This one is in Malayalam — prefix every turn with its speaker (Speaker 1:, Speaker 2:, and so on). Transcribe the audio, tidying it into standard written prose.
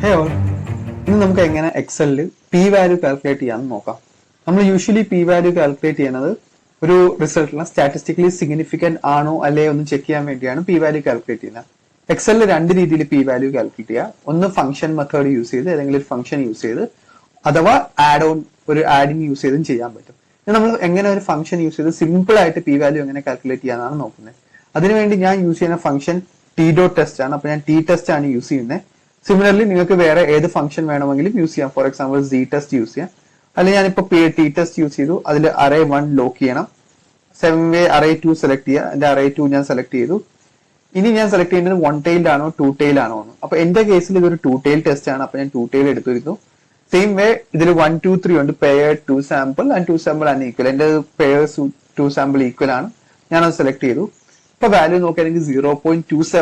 Speaker 1: ഹേ ഓൾ, ഇന്ന് നമുക്ക് എങ്ങനെ എക്സലില് പി വാല്യൂ കാൽക്കുലേറ്റ് ചെയ്യാമെന്ന് നോക്കാം. നമ്മൾ യൂഷ്വലി പി വാല്യൂ കാൽക്കുലേറ്റ് ചെയ്യുന്നത് ഒരു റിസൾട്ടിന് സ്റ്റാറ്റിസ്റ്റിക്കലി സിഗ്നിഫിക്കന്റ് ആണോ അല്ലേ ഒന്ന് ചെക്ക് ചെയ്യാൻ വേണ്ടിയാണ് പി വാല്യൂ കാൽക്കുലേറ്റ് ചെയ്യുന്നത്. എക്സലിൽ രണ്ട് രീതിയിൽ പി വാല്യൂ കാൽക്കുലേറ്റ് ചെയ്യുക. ഒന്ന് ഫംഗ്ഷൻ മെത്തേഡ് യൂസ് ചെയ്ത് ഏതെങ്കിലും ഒരു ഫംഗ്ഷൻ യൂസ് ചെയ്ത്, അഥവാ ആഡ് ഓൺ ഒരു ആഡിങ് യൂസ് ചെയ്തും ചെയ്യാൻ പറ്റും. നമ്മൾ എങ്ങനെ ഒരു ഫംഗ്ഷൻ യൂസ് ചെയ്ത് സിമ്പിൾ ആയിട്ട് പി വാല്യൂ എങ്ങനെ കാൽക്കുലേറ്റ് ചെയ്യാനാണ് നോക്കുന്നത്. അതിനുവേണ്ടി ഞാൻ യൂസ് ചെയ്യുന്ന ഫംഗ്ഷൻ ടി ഡോട്ട് ടെസ്റ്റ് ആണ്. അപ്പൊ ഞാൻ ടി ടെസ്റ്റ് ആണ് യൂസ് ചെയ്യുന്നത്. സിമിലർലി നിങ്ങൾക്ക് വേറെ ഏത് ഫംഗ്ഷൻ വേണമെങ്കിലും യൂസ് ചെയ്യാം. For example C test use ചെയ്യാം. അല്ലെങ്കിൽ ഞാനിപ്പോ ടി ടെസ്റ്റ് യൂസ് ചെയ്തു. അതിൽ അറേ 1 ലോക്ക് ചെയ്യണം. 7 വേ അറേ 2 സെലക്ട് ചെയ്യുക. എന്റെ അറേ 2 ഞാൻ സെലക്ട് ചെയ്തു. ഇനി ഞാൻ സെലക്ട് ചെയ്യുന്നത് 1 tailed ആണോ 2 tailed ആണോ എന്ന്. അപ്പൊ എന്റെ കേസിൽ ഇതൊരു 2 tailed ടെസ്റ്റ് ആണ്. അപ്പൊ ഞാൻ 2 tailed എടുത്തിരുന്നു. സെയിം വേ ഇതിൽ 1 2 3 ഉണ്ട്. പെയർ 2 സാമ്പിൾ ആൻഡ് 2 സാമ്പിൾ ആണ് ഈക്വൽ. എന്റെ പെയർ 2 സാമ്പിൾ ഈക്വൽ ആണ്. ഞാനത് സെലക്ട് ചെയ്തു. ഇപ്പൊ വാല്യൂ നോക്കുകയാണെങ്കിൽ 0.27